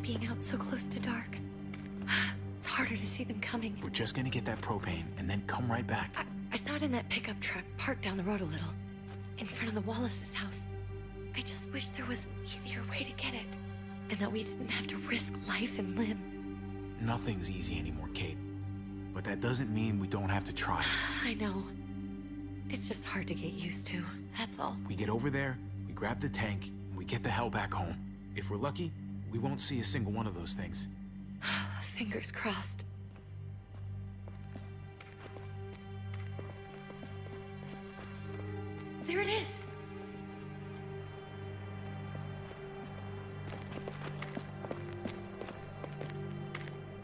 being out so close to dark. It's harder to see them coming. We're just gonna get that propane and then come right back. I saw it in that pickup truck parked down the road a little, in front of the Wallace's house. I just wish there was an easier way to get it, and that we didn't have to risk life and limb. Nothing's easy anymore, Kate. But that doesn't mean we don't have to try. I know. It's just hard to get used to, that's all. We get over there, we grab the tank, and we get the hell back home. If we're lucky, we won't see a single one of those things. Fingers crossed. There it is!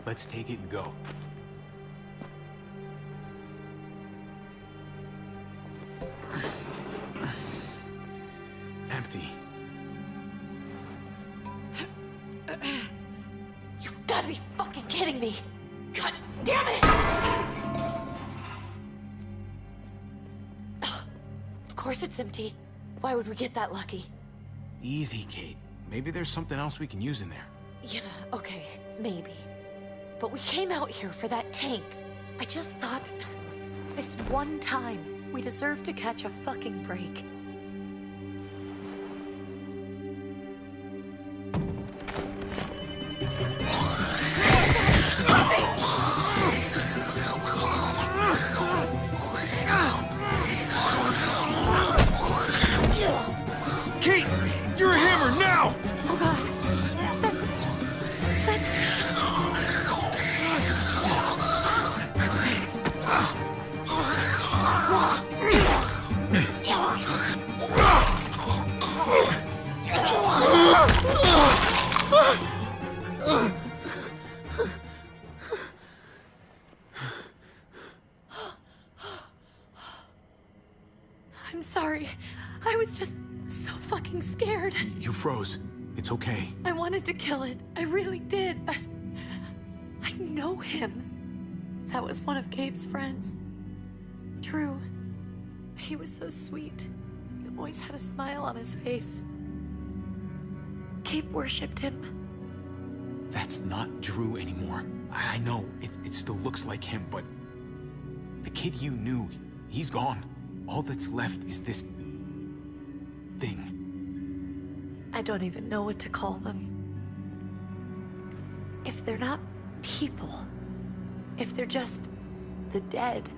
Let's take it and go. Empty. You've got to be fucking kidding me! God damn it! Of course it's empty. Why would we get that lucky? Easy, Kate. Maybe there's something else we can use in there. Yeah, okay, maybe. But we came out here for that tank. I just thought, this one time, we deserve to catch a fucking break. Kate! You're a hammer now! Oh god, that's... I'm sorry. I was just so fucking scared. You froze. It's okay. I wanted to kill it. I really did, but I know him. That was one of Gabe's friends. Drew. He was so sweet. He always had a smile on his face. Gabe worshipped him. That's not Drew anymore. I know, it still looks like him, but... the kid you knew, he's gone. All that's left is this... thing. I don't even know what to call them. If they're not people, if they're just the dead,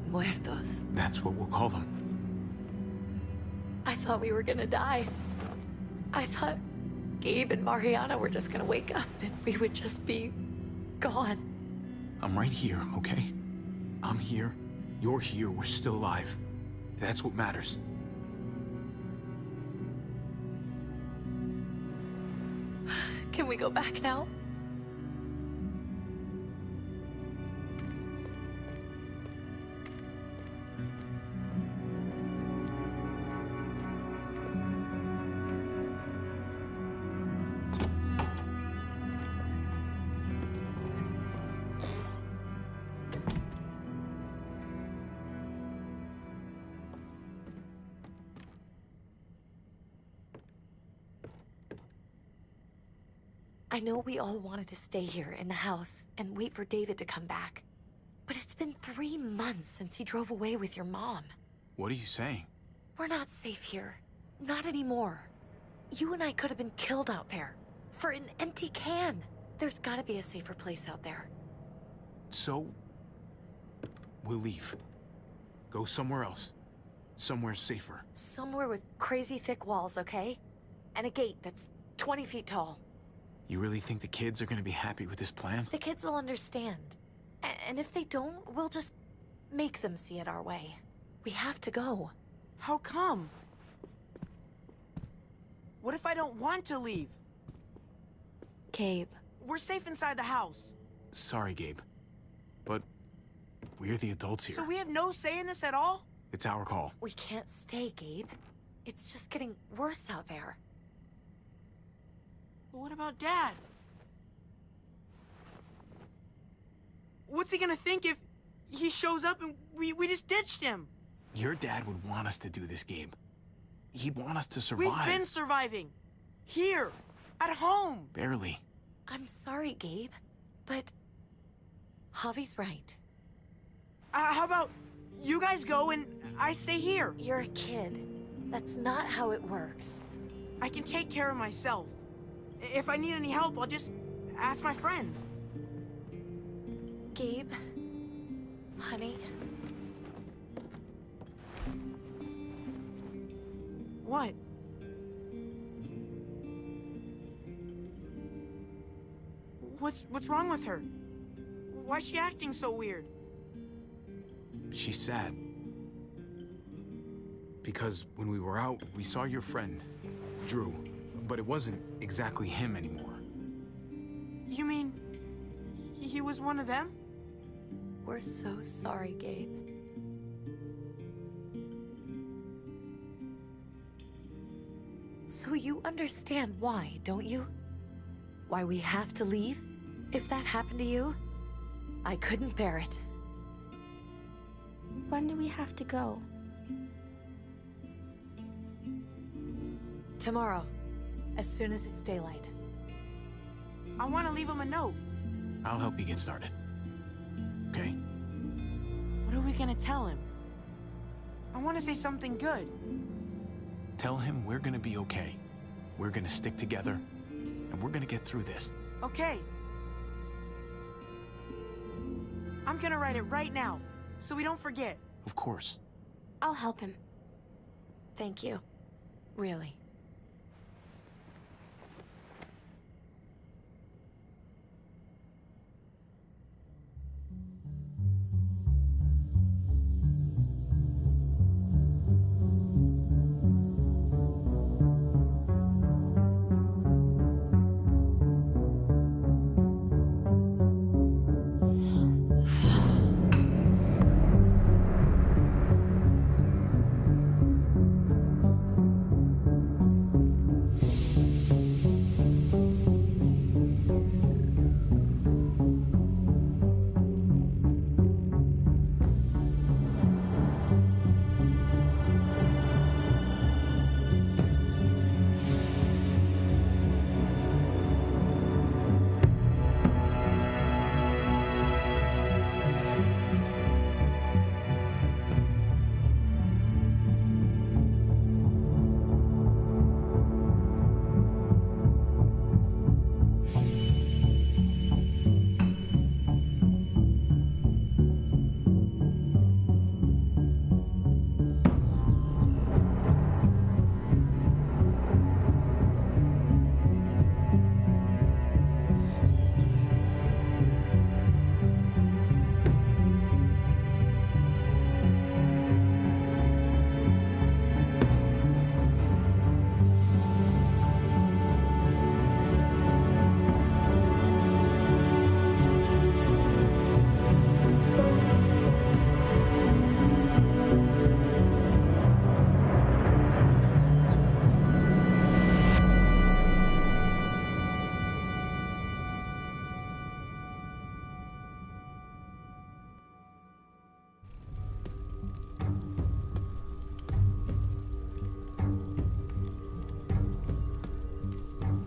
muertos. That's what we'll call them. I thought we were gonna die. I thought Gabe and Mariana were just gonna wake up and we would just be gone. I'm right here, okay? I'm here, you're here, we're still alive. That's what matters. Can we go back now? I know we all wanted to stay here in the house and wait for David to come back. But it's been 3 months since he drove away with your mom. What are you saying? We're not safe here. Not anymore. You and I could have been killed out there. For an empty can. There's gotta be a safer place out there. So... we'll leave. Go somewhere else. Somewhere safer. Somewhere with crazy thick walls, okay? And a gate that's 20 feet tall. You really think the kids are gonna be happy with this plan? The kids will understand. And if they don't, we'll just make them see it our way. We have to go. How come? What if I don't want to leave? Gabe. We're safe inside the house. Sorry, Gabe. But we're the adults here. So we have no say in this at all? It's our call. We can't stay, Gabe. It's just getting worse out there. But what about Dad? What's he gonna think if he shows up and we just ditched him? Your dad would want us to do this, Gabe. He'd want us to survive. We've been surviving. Here. At home! Barely. I'm sorry, Gabe, but Javi's right. How about you guys go and I stay here? You're a kid. That's not how it works. I can take care of myself. If I need any help, I'll just ask my friends. Gabe, honey, What? What's wrong with her? Why is she acting so weird? She's sad. Because when we were out, we saw your friend, Drew, but it wasn't exactly him anymore. You mean he was one of them? we're so sorry, Gabe. So you understand why, don't you? Why we have to leave? If that happened to you, I couldn't bear it. When do we have to go? Tomorrow, as soon as it's daylight. I want to leave him a note. I'll help you get started. Okay? What are we gonna tell him? I want to say something good. Tell him we're gonna be okay. We're gonna stick together, and we're gonna get through this. Okay. I'm gonna write it right now, so we don't forget. Of course. I'll help him. Thank you. Really.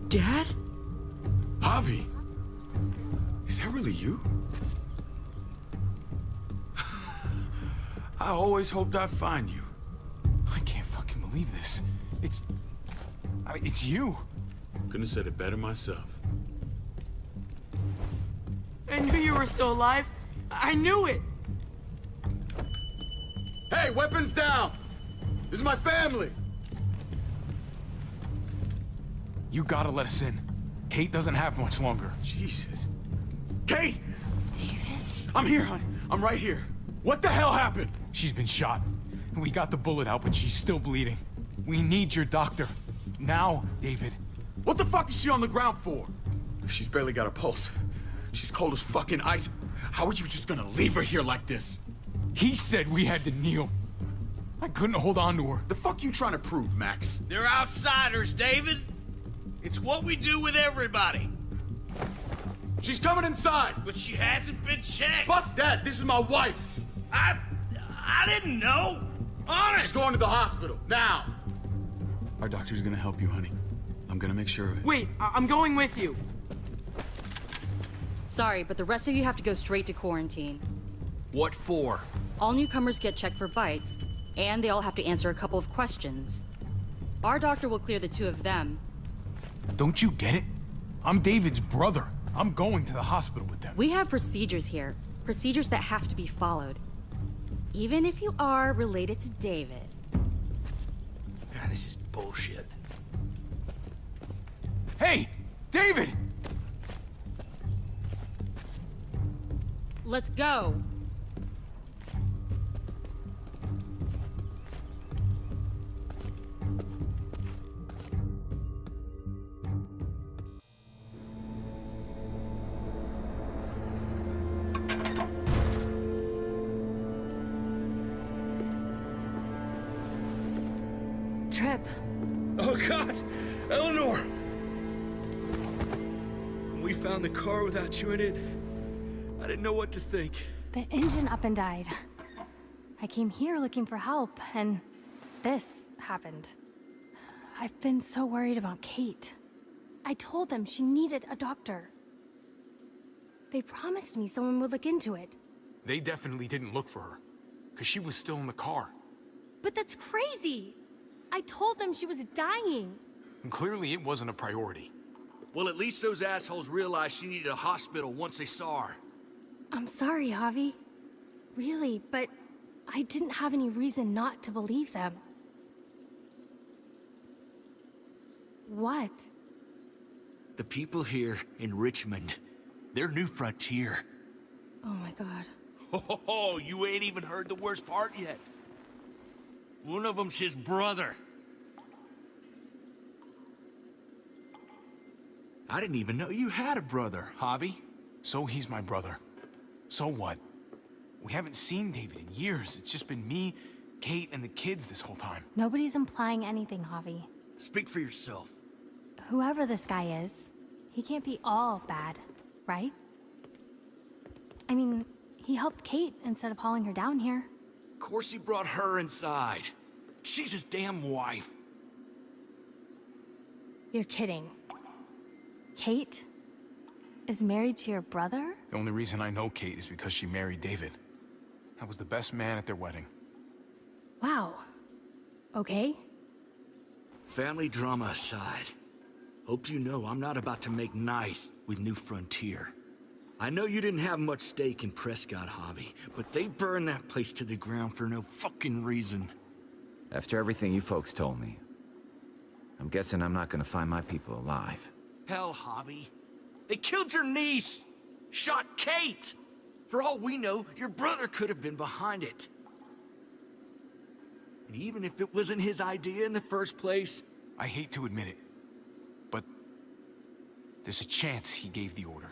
Dad? Javi! Is that really you? I always hoped I'd find you. I can't fucking believe this. It's you. Couldn't have said it better myself. I knew you were still alive. I knew it. Hey, weapons down! This is my family! You gotta let us in. Kate doesn't have much longer. Jesus. Kate! David? I'm here, honey. I'm right here. What the hell happened? She's been shot. We got the bullet out, but she's still bleeding. We need your doctor. Now, David. What the fuck is she on the ground for? She's barely got a pulse. She's cold as fucking ice. How are you just gonna leave her here like this? He said we had to kneel. I couldn't hold on to her. The fuck you trying to prove, Max? They're outsiders, David. It's what we do with everybody. She's coming inside! But she hasn't been checked. Fuck that! This is my wife! I didn't know. Honest. She's going to the hospital, now! Our doctor's gonna help you, honey. I'm I'm gonna make sure of it. Wait, I'm going with you. Sorry, but the rest of you have to go straight to quarantine. What for? All newcomers get checked for bites, and they all have to answer a couple of questions. Our doctor will clear the two of them. Don't you get it? I'm David's brother. I'm going to the hospital with them. We have procedures here, procedures that have to be followed. Even if you are related to David. God, this is bullshit. Hey, David! Let's go. Trip. Oh God, Eleanor! When we found the car without you in it, I didn't know what to think. The engine up and died. I came here looking for help, and this happened. I've been so worried about Kate. I told them she needed a doctor. They promised me someone would look into it. They definitely didn't look for her, because she was still in the car. But that's crazy! I told them she was dying. And clearly it wasn't a priority. Well, at least those assholes realized she needed a hospital once they saw her. I'm sorry, Javi. Really, but I didn't have any reason not to believe them. What? The people here in Richmond, their new frontier. Oh my god. Oh, you ain't even heard the worst part yet. One of them's his brother. I didn't even know you had a brother, Javi. So he's my brother. So what? We haven't seen David in years. It's just been me, Kate, and the kids this whole time. Nobody's implying anything, Javi. Speak for yourself. Whoever this guy is, he can't be all bad, right? I mean, he helped Kate instead of hauling her down here. Of course he brought her inside. She's his damn wife. You're kidding. Kate is married to your brother? The only reason I know Kate is because she married David. I was the best man at their wedding. Wow. Okay. Family drama aside, hope you know I'm not about to make nice with New Frontier. I know you didn't have much stake in Prescott, Javi, but they burned that place to the ground for no fucking reason. After everything you folks told me, I'm guessing I'm not gonna find my people alive. Hell, Javi. They killed your niece! Shot Kate! For all we know, your brother could have been behind it. And even if it wasn't his idea in the first place... I hate to admit it, but there's a chance he gave the order.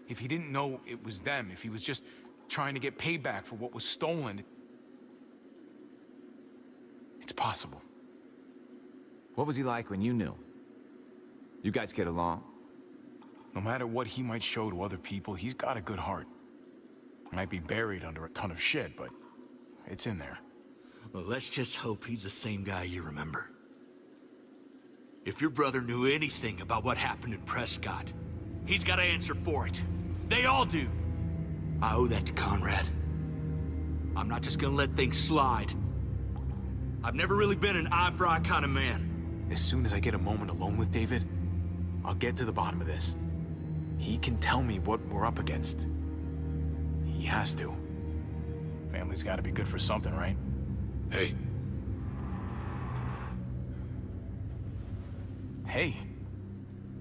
If he didn't know it was them, if he was just trying to get payback for what was stolen, it's possible. What was he like when you knew? You guys get along? No matter what he might show to other people, he's got a good heart. Might be buried under a ton of shit, but it's in there. Well, let's just hope he's the same guy you remember. If your brother knew anything about what happened in Prescott, he's got to answer for it. They all do. I owe that to Conrad. I'm not just gonna let things slide. I've never really been an eye-for-eye kind of man. As soon as I get a moment alone with David, I'll get to the bottom of this. He can tell me what we're up against. He has to. Family's gotta be good for something, right? Hey, Hey,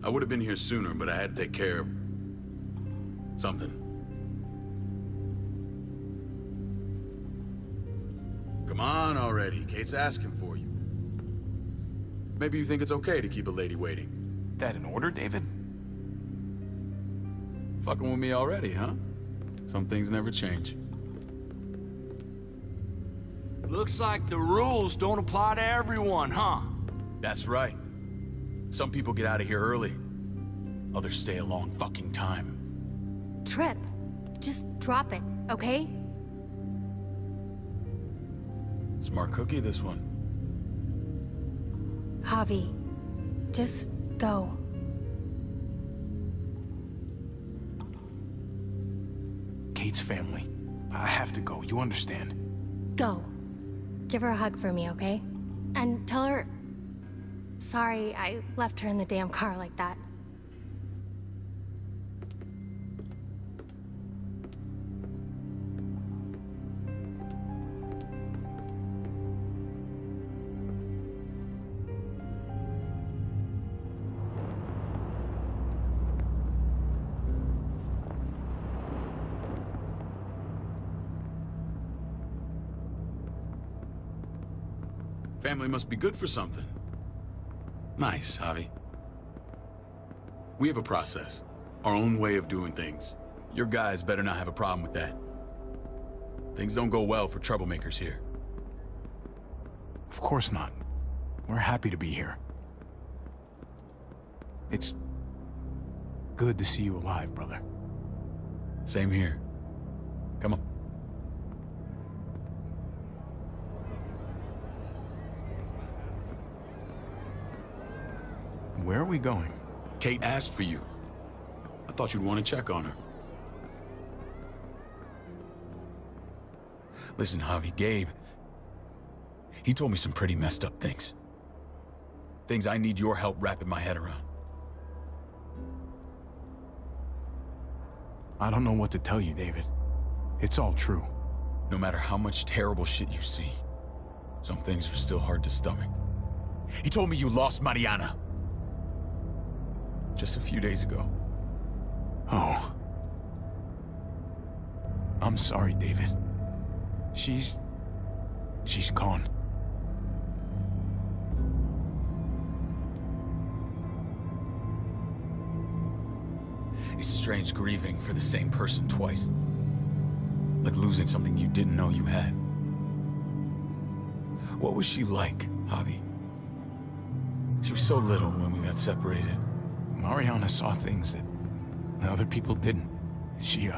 I would have been here sooner, but I had to take care of something. Come on already. Kate's asking for you. Maybe you think it's okay to keep a lady waiting. that in order, David? Fucking with me already, huh? Some things never change. Looks like the rules don't apply to everyone, huh? That's right. Some people get out of here early. Others stay a long fucking time. Trip, just drop it, okay? Smart cookie, this one. Javi, Just go. Kate's family. I have to go, you understand? Go. Give her a hug for me, okay? And tell her... Sorry, I left her in the damn car like that. Family must be good for something. Nice, Javi. We have a process. Our own way of doing things. Your guys better not have a problem with that. Things don't go well for troublemakers here. Of course not. We're happy to be here. It's good to see you alive, brother. Same here. Come on. Where are we going? Kate asked for you. I thought you'd want to check on her. Listen, Javi, Gabe... he told me some pretty messed up things. Things I need your help wrapping my head around. I don't know what to tell you, David. It's all true. No matter how much terrible shit you see, some things are still hard to stomach. He told me you lost Mariana. Just a few days ago. Oh. I'm sorry, David. She's gone. It's strange grieving for the same person twice. Like losing something you didn't know you had. What was she like, Javi? She was so little when we got separated. Mariana saw things that other people didn't. She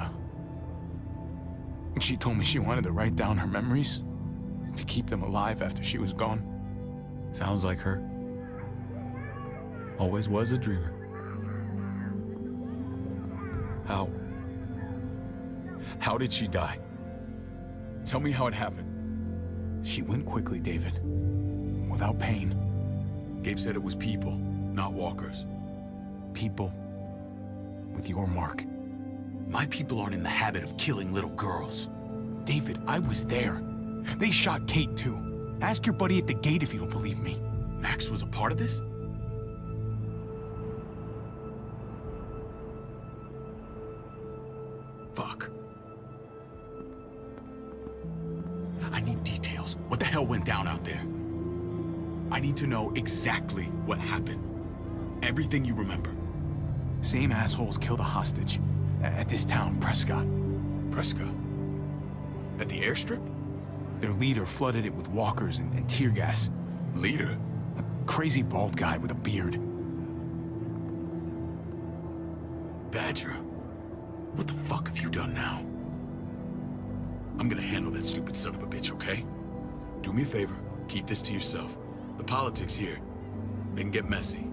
told me she wanted to write down her memories to keep them alive after she was gone. Sounds like her. Always was a dreamer. How did she die? Tell me how it happened. She went quickly, David. Without pain. Gabe said it was people, not walkers. People with your mark. My people aren't in the habit of killing little girls. David, I was there. They shot Kate, too. Ask your buddy at the gate if you don't believe me. Max was a part of this? Fuck. I need details. What the hell went down out there? I need to know exactly what happened. Everything you remember. Same assholes killed a hostage at this town, Prescott. Prescott? At the airstrip? Their leader flooded it with walkers and tear gas. Leader? A crazy bald guy with a beard. Badger, what the fuck have you done now? I'm gonna handle that stupid son of a bitch, okay? Do me a favor, keep this to yourself. The politics here, they can get messy.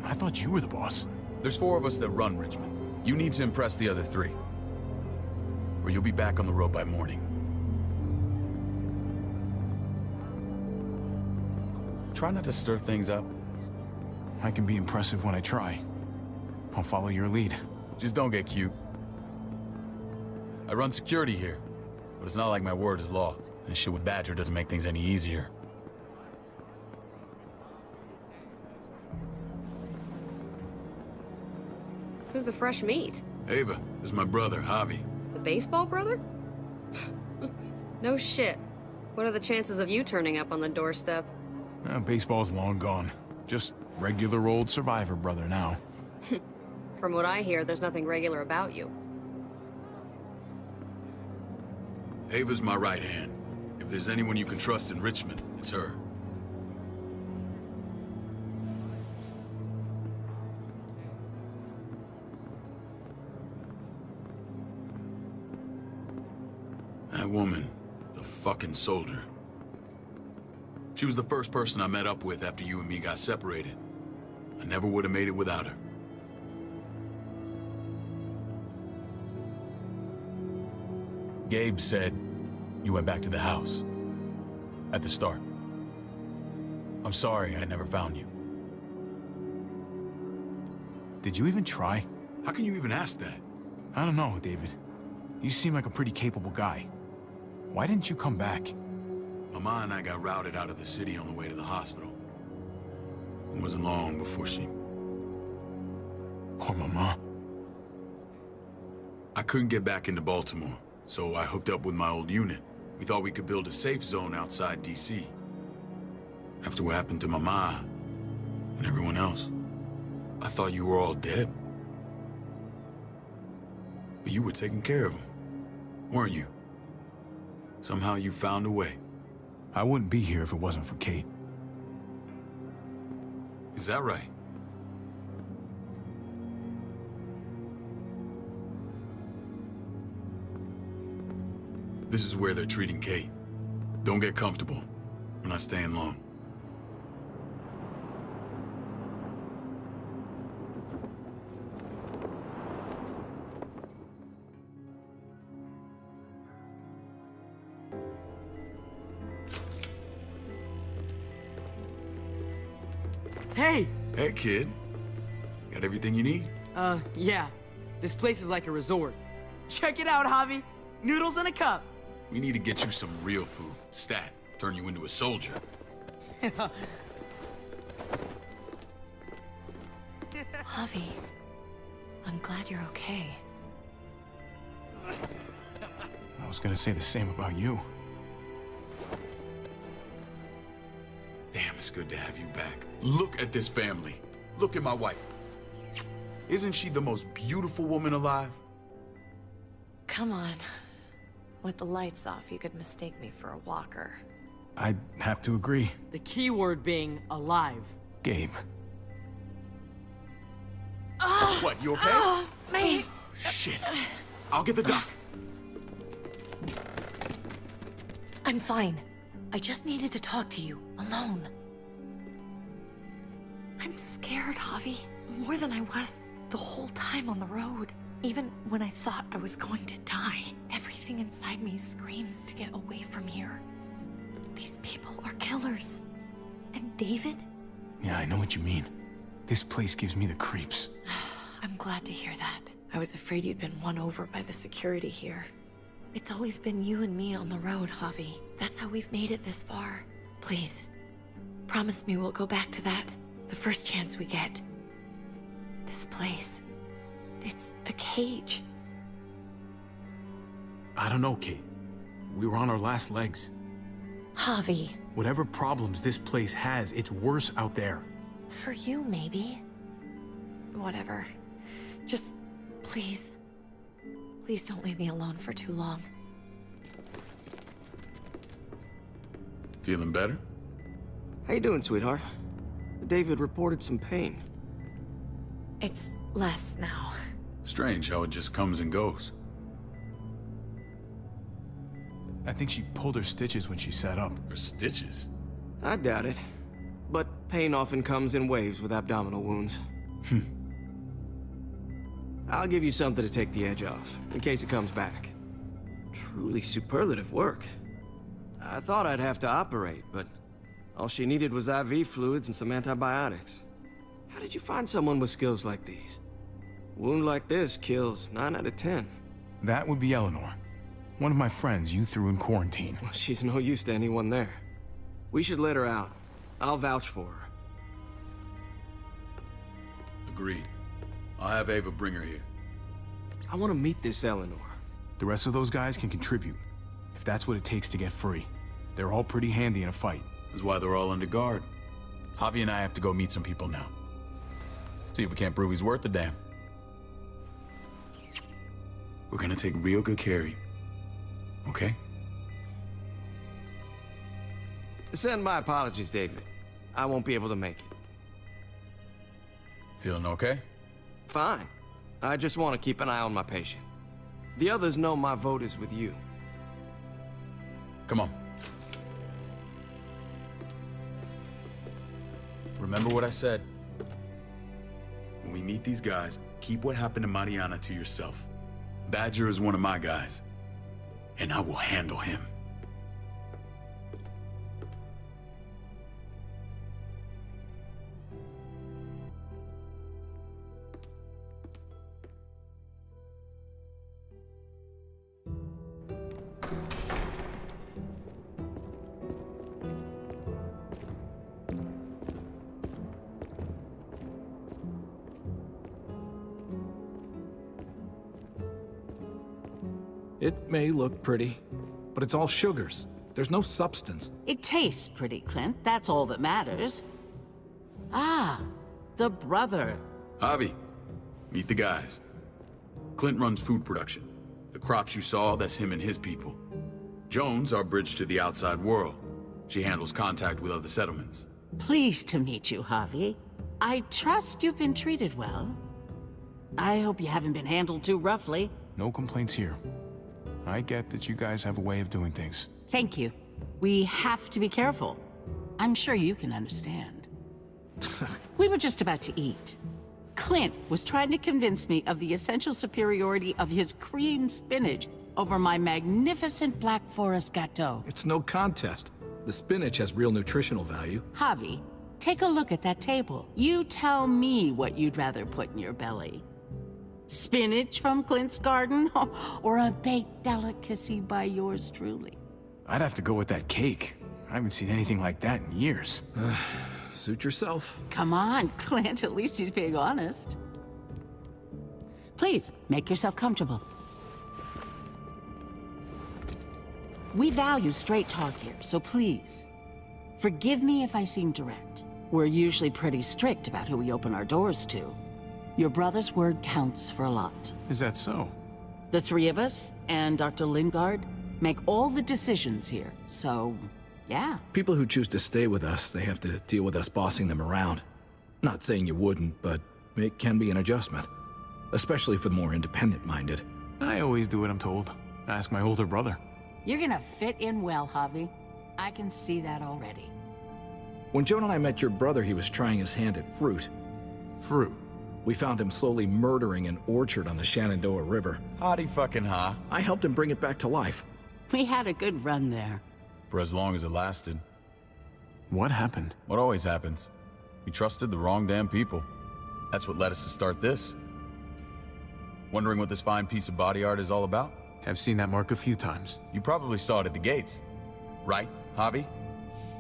I thought you were the boss. There's 4 of us that run Richmond. You need to impress the other 3. Or you'll be back on the road by morning. Try not to stir things up. I can be impressive when I try. I'll follow your lead. Just don't get cute. I run security here, but it's not like my word is law. This shit with Badger doesn't make things any easier. Who's the fresh meat? Ava, this is my brother, Javi. The baseball brother? No shit. What are the chances of you turning up on the doorstep? Baseball's long gone. Just regular old survivor brother now. From what I hear, there's nothing regular about you. Ava's my right hand. If there's anyone you can trust in Richmond, it's her. That woman, the fucking soldier. She was the first person I met up with after you and me got separated. I never would have made it without her. Gabe said you went back to the house. At the start. I'm sorry I never found you. Did you even try? How can you even ask that? I don't know, David. You seem like a pretty capable guy. Why didn't you come back? Mama and I got routed out of the city on the way to the hospital. It wasn't long before she... Poor Mama. I couldn't get back into Baltimore, so I hooked up with my old unit. We thought we could build a safe zone outside D.C. After what happened to Mama and everyone else, I thought you were all dead. But you were taking care of them, weren't you? Somehow you found a way. I wouldn't be here if it wasn't for Kate. Is that right? This is where they're treating Kate. Don't get comfortable. We're not staying long. Hey! Hey, kid. Got everything you need? Yeah. This place is like a resort. Check it out, Javi. Noodles in a cup. We need to get you some real food. Stat. Turn you into a soldier. Javi, I'm glad you're okay. I was gonna say the same about you. Damn, it's good to have you back. Look at this family. Look at my wife. Isn't she the most beautiful woman alive? Come on. With the lights off, you could mistake me for a walker. I'd have to agree. The key word being alive. Gabe. What, you okay? My... Shit. I'll get the doc. I'm fine. I just needed to talk to you, alone. I'm scared, Javi. More than I was the whole time on the road. Even when I thought I was going to die, everything inside me screams to get away from here. These people are killers. And David? Yeah, I know what you mean. This place gives me the creeps. I'm glad to hear that. I was afraid you'd been won over by the security here. It's always been you and me on the road, Javi. That's how we've made it this far. Please, promise me we'll go back to that the first chance we get. This place, it's a cage. I don't know, Kate. We were on our last legs. Javi. Whatever problems this place has, it's worse out there. For you, maybe. Whatever. Just, please. Please don't leave me alone for too long. Feeling better? How you doing, sweetheart? David reported some pain. It's less now. Strange how it just comes and goes. I think she pulled her stitches when she sat up. Her stitches? I doubt it. But pain often comes in waves with abdominal wounds. I'll give you something to take the edge off, in case it comes back. Truly superlative work. I thought I'd have to operate, but all she needed was IV fluids and some antibiotics. How did you find someone with skills like these? A wound like this kills 9 out of 10. That would be Eleanor. One of my friends you threw in quarantine. Well, she's no use to anyone there. We should let her out. I'll vouch for her. Agreed. I'll have Ava bring her here. I want to meet this Eleanor. The rest of those guys can contribute, if that's what it takes to get free. They're all pretty handy in a fight. That's why they're all under guard. Javi and I have to go meet some people now. See if we can't prove he's worth the damn. We're gonna take real good care of you. Okay? Send my apologies, David. I won't be able to make it. Feeling okay? Fine. I just want to keep an eye on my patient. The others know my vote is with you. Come on. Remember what I said. we meet these guys, keep what happened to Mariana to yourself. Badger is one of my guys, and I will handle him. It may look pretty, but it's all sugars. There's no substance. It tastes pretty, Clint. That's all that matters. Ah, the brother. Javi, meet the guys. Clint runs food production. The crops you saw, that's him and his people. Jones, our bridge to the outside world. She handles contact with other settlements. Pleased to meet you, Javi. I trust you've been treated well. I hope you haven't been handled too roughly. No complaints here. I get that you guys have a way of doing things. Thank you. We have to be careful. I'm sure you can understand. We were just about to eat. Clint was trying to convince me of the essential superiority of his creamed spinach over my magnificent Black Forest gâteau. It's no contest. The spinach has real nutritional value. Javi, take a look at that table. You tell me what you'd rather put in your belly. Spinach from Clint's garden, or a baked delicacy by yours truly? I'd have to go with that cake. I haven't seen anything like that in years. Suit yourself. Come on, Clint, at least he's being honest. Please, make yourself comfortable. We value straight talk here, so please, forgive me if I seem direct. We're usually pretty strict about who we open our doors to. Your brother's word counts for a lot. Is that so? The three of us and Dr. Lingard make all the decisions here, so yeah. People who choose to stay with us, they have to deal with us bossing them around. Not saying you wouldn't, but it can be an adjustment. Especially for the more independent-minded. I always do what I'm told. Ask my older brother. You're gonna fit in well, Javi. I can see that already. When Joan and I met your brother, he was trying his hand at fruit. Fruit? We found him slowly murdering an orchard on the Shenandoah River. Howdy fucking ha. I helped him bring it back to life. We had a good run there. For as long as it lasted. What happened? What always happens. We trusted the wrong damn people. That's what led us to start this. Wondering what this fine piece of body art is all about? I've seen that mark a few times. You probably saw it at the gates. Right, Javi?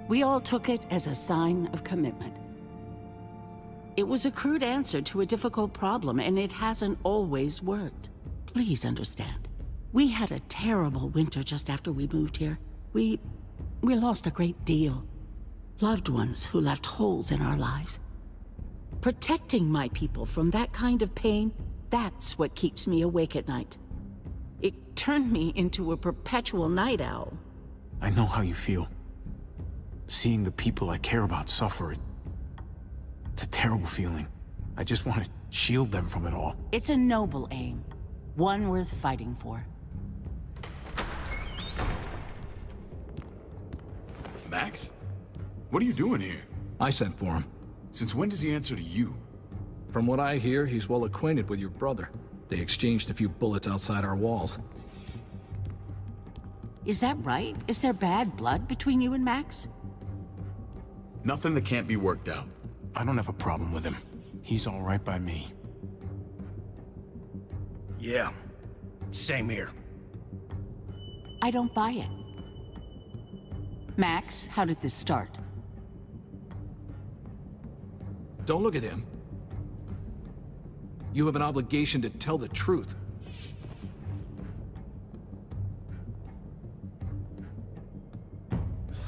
We all took it as a sign of commitment. It was a crude answer to a difficult problem, and it hasn't always worked. Please understand. We had a terrible winter just after we moved here. We lost a great deal. Loved ones who left holes in our lives. Protecting my people from that kind of pain, that's what keeps me awake at night. It turned me into a perpetual night owl. I know how you feel. Seeing the people I care about suffer, it's a terrible feeling. I just want to shield them from it all. It's a noble aim. One worth fighting for. Max? What are you doing here? I sent for him. Since when does he answer to you? From what I hear, he's well acquainted with your brother. They exchanged a few bullets outside our walls. Is that right? Is there bad blood between you and Max? Nothing that can't be worked out. I don't have a problem with him. He's all right by me. Yeah, same here. I don't buy it. Max, how did this start? Don't look at him. You have an obligation to tell the truth.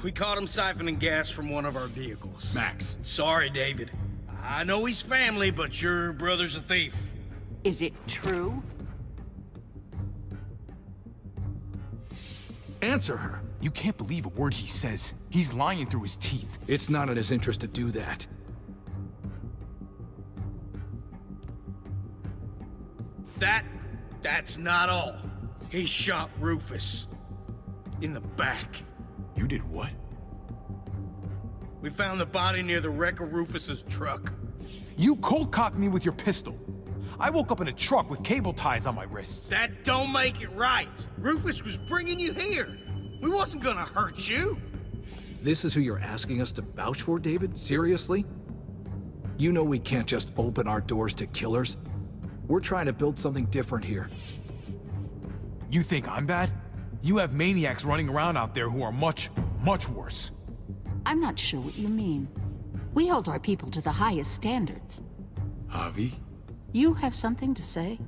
We caught him siphoning gas from one of our vehicles. Max. Sorry, David. I know he's family, but your brother's a thief. Is it true? Answer her. You can't believe a word he says. He's lying through his teeth. It's not in his interest to do that. That's not all. He shot Rufus. In the back. You did what? We found the body near the wreck of Rufus's truck. You cold-cocked me with your pistol. I woke up in a truck with cable ties on my wrists. That don't make it right. Rufus was bringing you here. We wasn't gonna hurt you. This is who you're asking us to vouch for, David? Seriously? You know we can't just open our doors to killers. We're trying to build something different here. You think I'm bad? You have maniacs running around out there who are much, much worse. I'm not sure what you mean. We hold our people to the highest standards. Javi? You have something to say?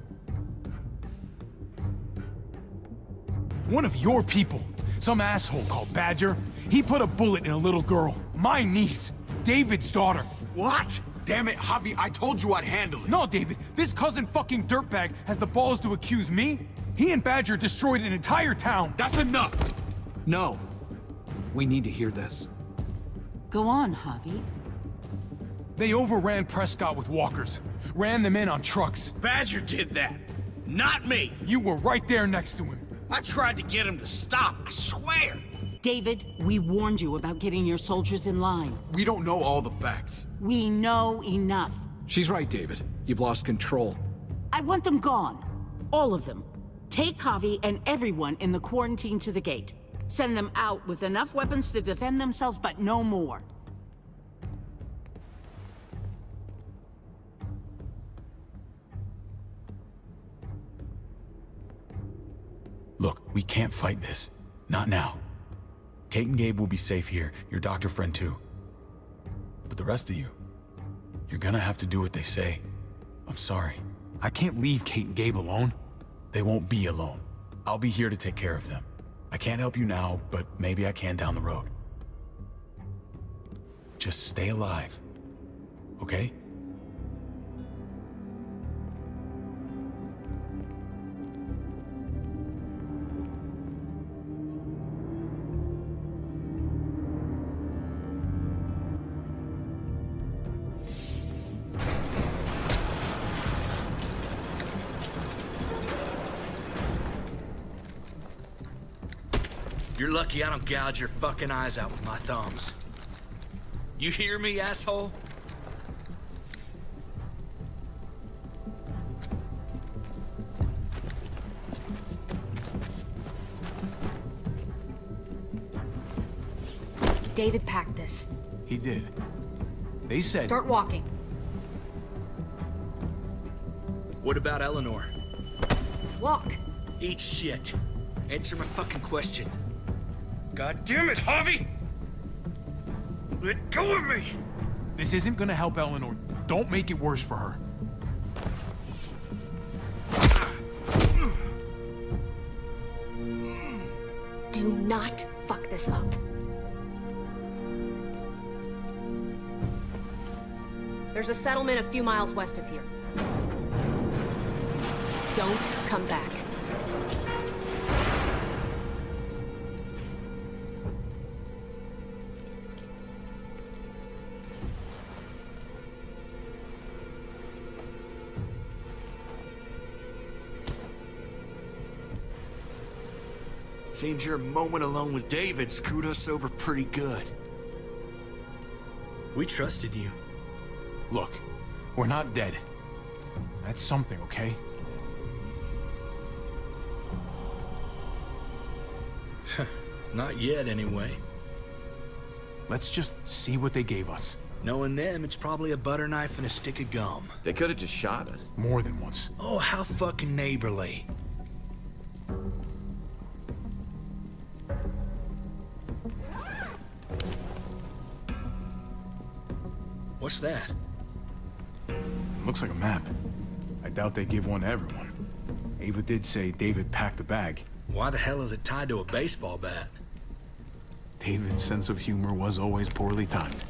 One of your people, some asshole called Badger, he put a bullet in a little girl, my niece, David's daughter. What? Damn it, Javi, I told you I'd handle it. No, David, this cousin fucking dirtbag has the balls to accuse me? He and Badger destroyed an entire town. That's enough! No. We need to hear this. Go on, Javi. They overran Prescott with walkers, ran them in on trucks. Badger did that, not me. You were right there next to him. I tried to get him to stop, I swear. David, we warned you about getting your soldiers in line. We don't know all the facts. We know enough. She's right, David. You've lost control. I want them gone. All of them. Take Javi and everyone in the quarantine to the gate. Send them out with enough weapons to defend themselves, but no more. Look, we can't fight this. Not now. Kate and Gabe will be safe here, your doctor friend too. But the rest of you, you're gonna have to do what they say. I'm sorry. I can't leave Kate and Gabe alone. They won't be alone. I'll be here to take care of them. I can't help you now, but maybe I can down the road. Just stay alive, okay? You're lucky I don't gouge your fucking eyes out with my thumbs. You hear me, asshole? David packed this. He did. They said... Start walking. What about Eleanor? Walk. Eat shit. Answer my fucking question. God damn it, Javi! Let go of me! This isn't gonna help Eleanor. Don't make it worse for her. Do not fuck this up. There's a settlement a few miles west of here. Don't come back. Seems your moment alone with David screwed us over pretty good. We trusted you. Look, we're not dead. That's something, okay? Not yet, anyway. Let's just see what they gave us. Knowing them, it's probably a butter knife and a stick of gum. They could have just shot us. More than once. Oh, how fucking neighborly. What's that? Looks like a map. I doubt they give one to everyone. Ava did say David packed the bag. Why the hell is it tied to a baseball bat? David's sense of humor was always poorly timed.